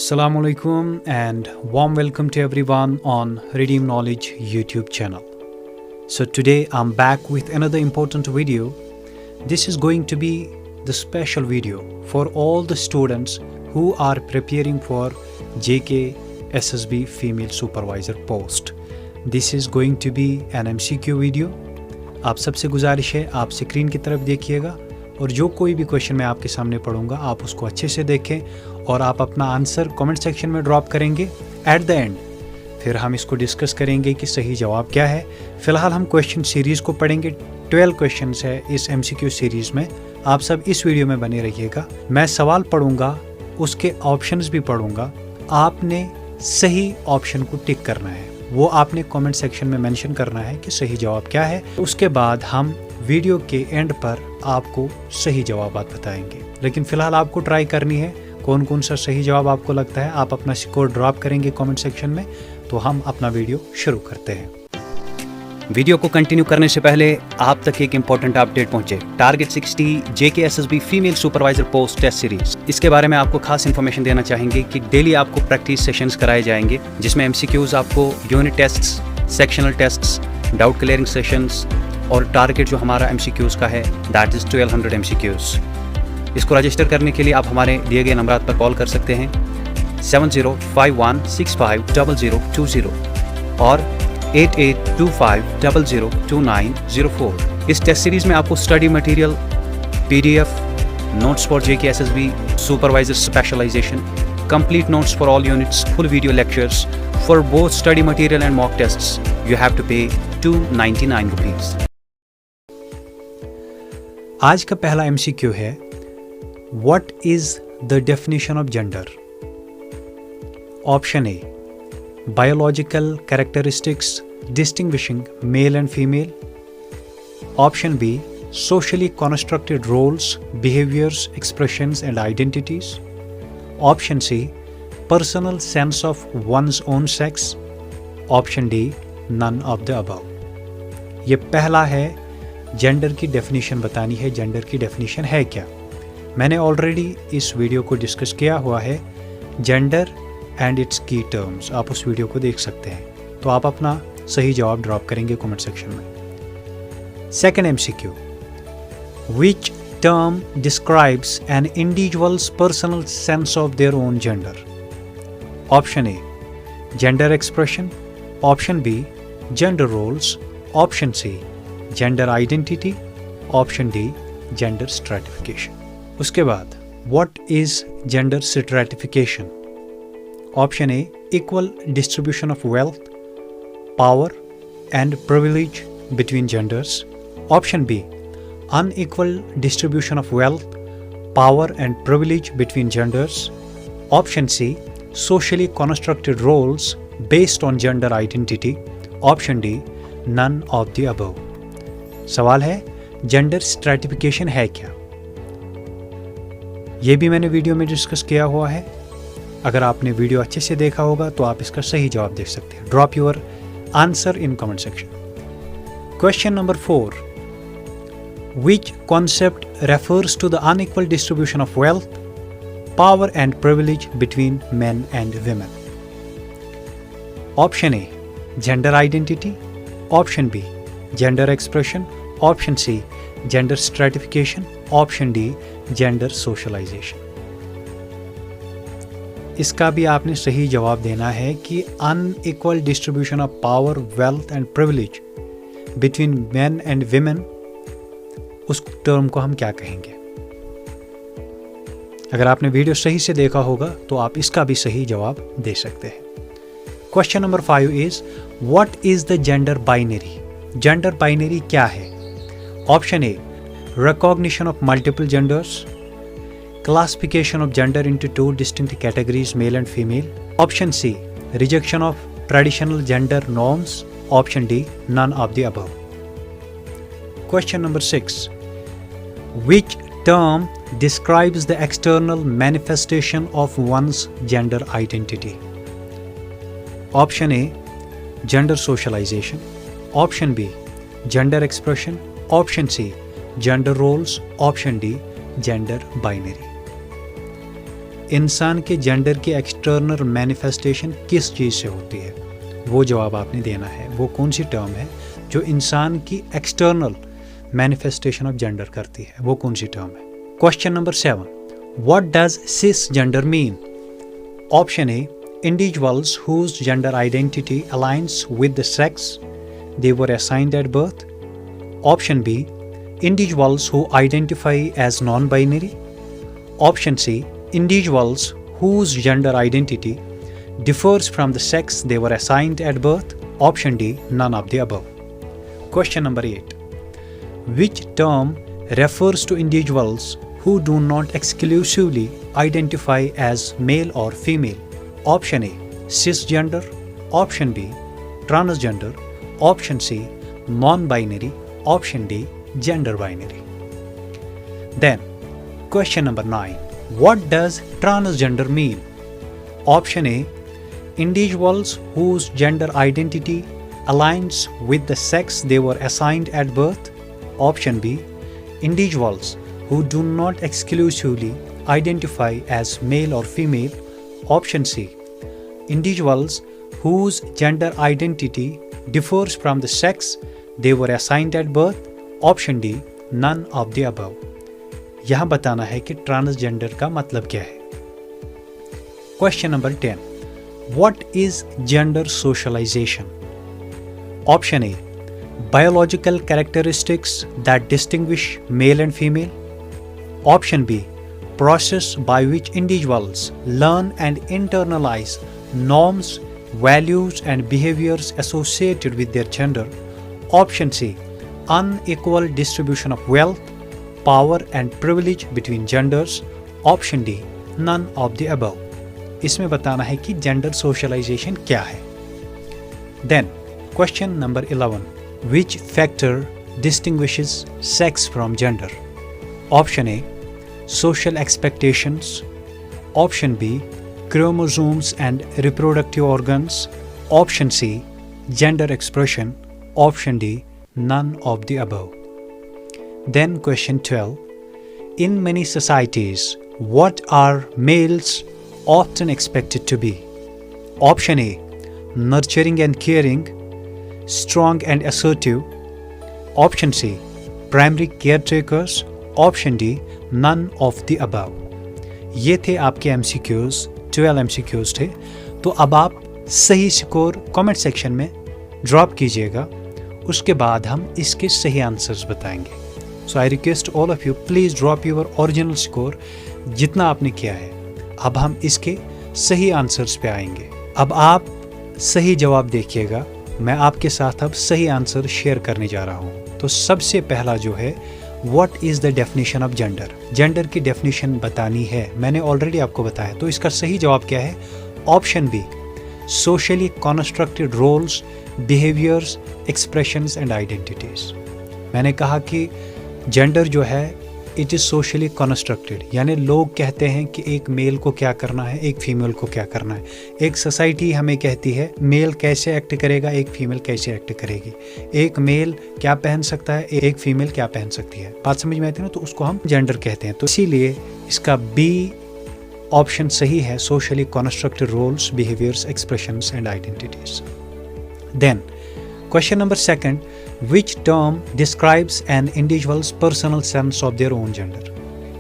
Assalamu alaikum and warm welcome to everyone on Redeem Knowledge YouTube channel. So today I'm back with another important video. This is going to be the special video for all the students who are preparing for JK SSB Female Supervisor post. This is going to be an MCQ video. आप सबसे गुजारिश है आप screen की तरफ देखिएगा और जो कोई भी क्वेश्चन मैं आपके सामने पढ़ूंगा आप उसको अच्छे से देखें और आप अपना आंसर कमेंट सेक्शन में ड्रॉप करेंगे एट द एंड। फिर हम इसको डिस्कस करेंगे कि सही जवाब क्या है। फिलहाल हम क्वेश्चन सीरीज़ को पढ़ेंगे। 12 क्वेश्चंस है इस MCQ सीरीज़ में। आप सब इस वीडियो में बने रहिएगा। मैं सवाल पढ़ूंगा, उसके ऑप्शंस भी पढ़ूंगा। आपने सही ऑप्शन को टिक करना है, वो आपने कमेंट सेक्शन में मेंशन करना है कि सही जवाब क्या है। उसके बाद हम वीडियो के एंड पर आपको सही जवाब बताएंगे। लेकिन फिलहाल आपको ट्राई करनी है कौन कौन सा सही जवाब आपको लगता है। आप अपना स्कोर ड्रॉप करेंगे कमेंट सेक्शन में। तो हम अपना वीडियो शुरू करते हैं। वीडियो को कंटिन्यू करने से पहले आप तक एक इंपॉर्टेंट अपडेट पहुंचे। Target 60 JK SSB female supervisor post test series, इसके बारे में आपको खास इन्फॉर्मेशन देना चाहेंगे कि डेली आपको प्रैक्टिस सेशंस कराए जाएंगे जिसमें MCQs आपको, unit tests, sectional tests, doubt clearing sessions और टारगेट जो हमारा MCQs का है दैट इज 1200 MCQs। इसको रजिस्टर करने के लिए आप हमारे दिए गए नंबर पर कॉल कर सकते हैं 7051650020 और 8825002904। इस टेस्ट सीरीज में आपको study material, PDF, notes for JK SSB supervisor specialization, complete notes for all units, full video lectures for both study material and mock tests. You have to pay 299 rupees. आज का पहला MCQ है, What is the definition of gender? Option A, biological characteristics distinguishing male and female. Option B, socially constructed roles, behaviors, expressions and identities. Option C, personal sense of one's own sex. Option D, none of the above. ये पहला है, gender की definition बतानी है। Gender की definition है क्या? मैंने ऑलरेडी इस वीडियो को डिस्कस किया हुआ है, gender and its key terms. आप उस वीडियो को देख सकते हैं। तो आप अपना सही जवाब ड्रॉप करेंगे कमेंट सेक्शन में। Second MCQ, which term describes an individual's personal sense of their own gender? Option A, gender expression. Option B, gender roles. Option C, gender identity. Option D, gender stratification. उसके बाद what is gender stratification? Option A, equal distribution of wealth, power and privilege between genders. Option B, unequal distribution of wealth, power and privilege between genders. Option C, socially constructed roles based on gender identity. Option D, none of the above. सवाल है, gender stratification है क्या? ये भी मैंने video में discuss किया हुआ है। अगर आपने वीडियो अच्छे से देखा होगा तो आप इसका सही जवाब देख सकते हैं। Drop your answer in comment section. Question number 4, which concept refers to the unequal distribution of wealth, power and privilege between men and women? Option A, gender identity. Option B, gender expression. Option C, gender stratification. Option D, gender socialization. इसका भी आपने सही जवाब देना है कि unequal distribution of power, wealth and privilege between men and women, उस term को हम क्या कहेंगे? अगर आपने वीडियो सही से देखा होगा तो आप इसका भी सही जवाब दे सकते हैं। Question number 5 is, what is the gender binary? Gender binary क्या है? Option A, recognition of multiple genders, classification of gender into 2 distinct categories, male and female. Option C, rejection of traditional gender norms. Option D, none of the above. Question number 6, which term describes the external manifestation of one's gender identity? Option A, gender socialization. Option B, gender expression. Option C, gender roles. Option D, gender binary. इंसान के gender की external manifestation किस चीज़ से होती है, वो जवाब आपने देना है। वो कौन सी टर्म है जो इंसान की एक्सटर्नल मैनिफेस्टेशन ऑफ जेंडर करती है, वो कौन सी टर्म है। Question number 7, what does cis gender mean? Option A, individuals whose gender identity aligns with the sex they were assigned at birth. Option B, individuals who identify as non-binary. Option C, individuals whose gender identity differs from the sex they were assigned at birth. Option D, none of the above. Question number 8, which term refers to individuals who do not exclusively identify as male or female? Option A, cisgender. Option B, transgender. Option C, non-binary. Option D, gender binary. Then, question number 9, what does transgender mean? Option A, individuals whose gender identity aligns with the sex they were assigned at birth. Option B, individuals who do not exclusively identify as male or female. Option C, individuals whose gender identity differs from the sex they were assigned at birth. Option D, none of the above. यहाँ बताना है कि transgender का मतलब क्या है। Question number 10, what is gender socialization? Option A, biological characteristics that distinguish male and female. Option B, process by which individuals learn and internalize norms, values and behaviors associated with their gender. Option C, unequal distribution of wealth, power and privilege between genders. Option D, none of the above. इसमें बताना है कि gender socialisation क्या है। Then, question number 11, which factor distinguishes sex from gender? Option A, social expectations. Option B, chromosomes and reproductive organs. Option C, gender expression. Option D, none of the above. Then question 12, in many societies, what are males often expected to be? Option A, nurturing and caring, strong and assertive. Option C, primary caretakers. Option D, none of the above. ये थे आपके MCQs, 12 MCQs थे। तो अब आप सही score comment section में drop कीजिएगा, उसके बाद हम इसके सही आंसर्स बताएंगे। So I request all of you, please drop your original score जितना आपने किया है। अब हम इसके सही आंसर्स पे आएंगे। अब आप सही जवाब देखिएगा, मैं आपके साथ अब सही आंसर शेयर करने जा रहा हूँ। तो सबसे पहला जो है, What is the definition of gender? Gender की डेफिनेशन बतानी है, मैंने ऑलरेडी आपको बताया। तो इसका सही जवाब क्या है? Option B, socially constructed roles, behaviours, expressions and identities. मैंने कहा कि जेंडर जो है इट इज़ सोशली कॉन्स्ट्रक्टेड, यानी लोग कहते हैं कि एक मेल को क्या करना है, एक फीमेल को क्या करना है। एक सोसाइटी हमें कहती है मेल कैसे एक्ट करेगा, एक फीमेल कैसे एक्ट करेगी, एक मेल क्या पहन सकता है, एक फीमेल क्या पहन सकती है। बात समझ में आती है ना? तो उसको हम जेंडर कहते हैं। तो इसीलिए इसका बी ऑप्शन सही है, socially constructed roles, behaviours, expressions and identities. Then question number 2, which term describes an individual's personal sense of their own gender?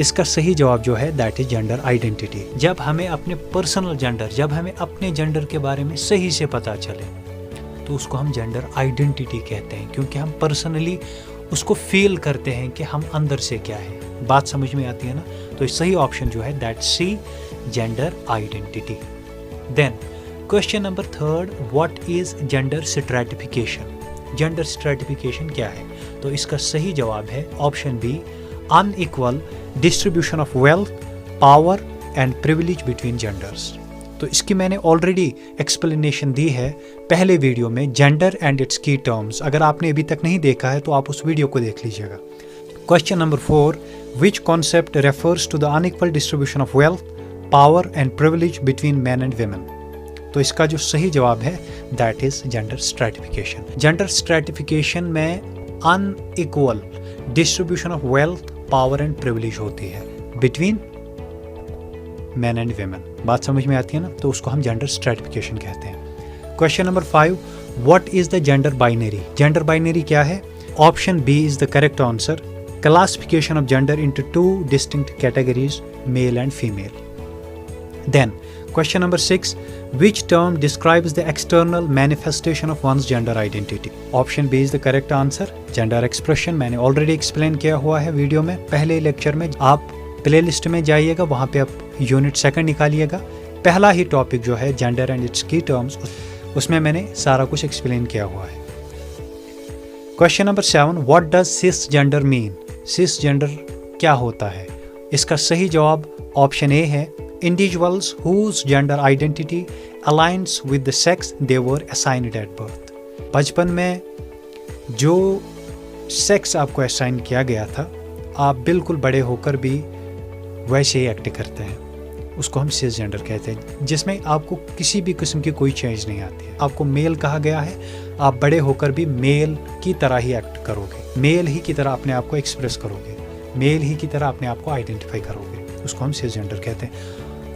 इसका सही जवाब जो है दैट इज जेंडर आइडेंटिटी। जब हमें अपने पर्सनल जेंडर, जब हमें अपने जेंडर के बारे में सही से पता चले तो उसको हम जेंडर आइडेंटिटी कहते हैं, क्योंकि हम पर्सनली उसको फील करते हैं कि हम अंदर से क्या है। बात समझ में आती है ना? तो सही ऑप्शन जो है that C, gender identity. Then question number 3, what is gender stratification? Gender stratification क्या है? तो इसका सही जवाब है option B, unequal distribution of wealth, power and privilege between genders. तो इसकी मैंने ऑलरेडी एक्सप्लेनेशन दी है पहले वीडियो में, gender and its key terms. अगर आपने अभी तक नहीं देखा है तो आप उस वीडियो को देख लीजिएगा। Question number 4, which concept refers to the unequal distribution of wealth, power and privilege between man and women? तो इसका जो सही जवाब है that is gender stratification. Gender stratification में unequal distribution of wealth, power and privilege होती है between man and women. बात समझ में आती है ना, तो उसको हम जेंडर स्ट्रेटिफिकेशन कहते हैं। Question number 5, what is the gender binary? Gender binary क्या है? Option B is the correct answer, classification of gender into 2 distinct categories, male and female. Then, question number 6, which term describes the external manifestation of one's gender identity? Option B is the correct answer, gender expression। मैंने already explain किया हुआ है video में, पहले lecture में। आप playlist में जाइएगा, वहाँ पे आप यूनिट 2 निकालिएगा। पहला ही टॉपिक जो है gender and its key terms, उसमें मैंने सारा कुछ एक्सप्लेन किया हुआ है। Question number 7, what does cis gender mean? Cis gender क्या होता है? इसका सही जवाब ऑप्शन ए है, individuals whose gender identity aligns with the sex they were assigned at birth। बचपन में जो सेक्स आपको असाइन किया गया था, आप बिल्कुल बड़े होकर भी वैसे ही एक्ट करते हैं, उसको हम सिस जेंडर कहते हैं, जिसमें आपको किसी भी किस्म की कोई चेंज नहीं आती है। आपको मेल कहा गया है, आप बड़े होकर भी मेल की तरह ही एक्ट करोगे, मेल ही की तरह अपने आप को एक्सप्रेस करोगे, मेल ही की तरह अपने आप को आइडेंटिफाई करोगे, उसको हम सिस जेंडर कहते हैं।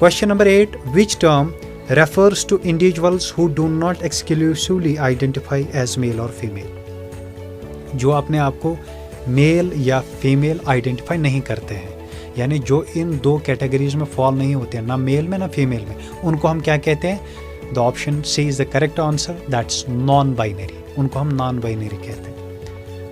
Question number 8, which term refers to individuals who do not exclusively identify as male or female? जो अपने आप को मेल या फीमेल आइडेंटिफाई नहीं करते हैं, यानी जो इन 2 कैटेगरीज में फॉल नहीं होते हैं, ना मेल में ना फीमेल में, उनको हम क्या कहते हैं? The option C is the correct answer, that's non binary, उनको हम नॉन बाइनरी कहते हैं।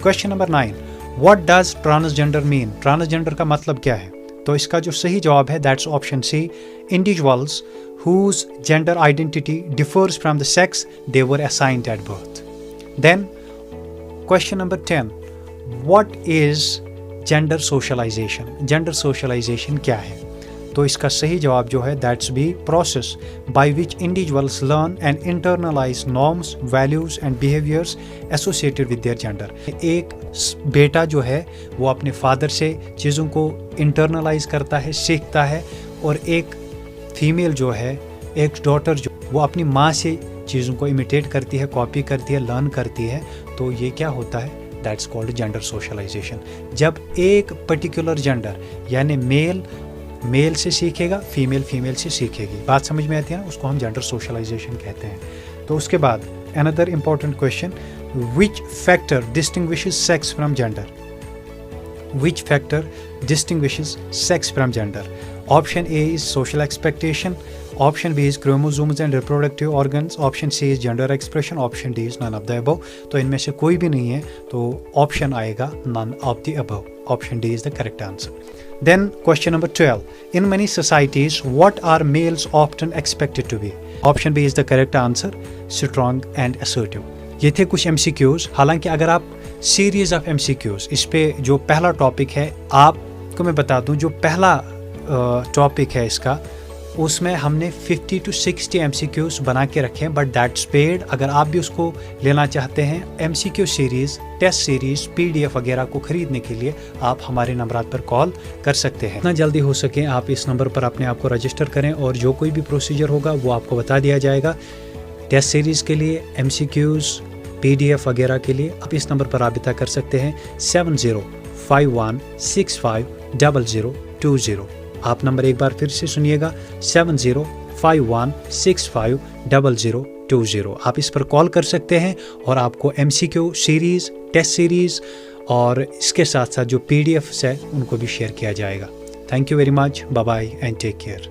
Question number 9, what does transgender mean? Transgender का मतलब क्या है? तो इसका जो सही जवाब है that's option C, individuals whose gender identity differs from the sex they were assigned at birth। Then question number 10, what is gender socialization? Gender socialization क्या है? तो इसका सही जवाब जो है that's B, process by which individuals learn and internalize norms, values and behaviours associated with their gender. एक बेटा जो है वो अपने फादर से चीज़ों को इंटरनलाइज करता है, सीखता है, और एक फीमेल जो है, एक डॉटर जो, वो अपनी माँ से चीज़ों को इमिटेट करती है, कॉपी करती है, लर्न करती है। तो ये क्या होता है? That's called gender socialization. जब एक पर्टिकुलर जेंडर यानी मेल मेल से सीखेगा, फीमेल फीमेल से सीखेगी। बात समझ में आती है ना, उसको हम जेंडर सोशलाइजेशन कहते हैं। तो उसके बाद another important question, which factor distinguishes sex from gender? Which factor distinguishes sex from gender? Option A is social expectation, option B is chromosomes and reproductive organs, option C is gender expression, option D is none of the above. तो इनमें से कोई भी नहीं है, तो option आएगा none of the above, option D is the correct answer. Then question number 12, in many societies what are males often expected to be? Option B is the correct answer, strong and assertive। ये थे कुछ MCQs। हालांकि अगर आप series of MCQs, इस पे जो पहला टॉपिक है, आपको मैं बता दूं, जो पहला टॉपिक है इसका, उसमें हमने 50 to 60 MCQs बना के रखे हैं, बट दैट्स पेड। अगर आप भी उसको लेना चाहते हैं, MCQ series, test series, PDF वगैरह को ख़रीदने के लिए आप हमारे नंबरात पर कॉल कर सकते हैं। जितना जल्दी हो सके आप इस नंबर पर अपने आप को रजिस्टर करें, और जो कोई भी प्रोसीजर होगा वो आपको बता दिया जाएगा। टेस्ट सीरीज़ के लिए, MCQs, PDF वगैरह के लिए आप इस नंबर पर राबिता कर सकते हैं, 7051650020। आप नंबर एक बार फिर से सुनिएगा, 7051650020। आप इस पर कॉल कर सकते हैं और आपको MCQ सीरीज़, टेस्ट सीरीज़ और इसके साथ साथ जो PDFs है उनको भी शेयर किया जाएगा। Thank you very much, bye bye and take care.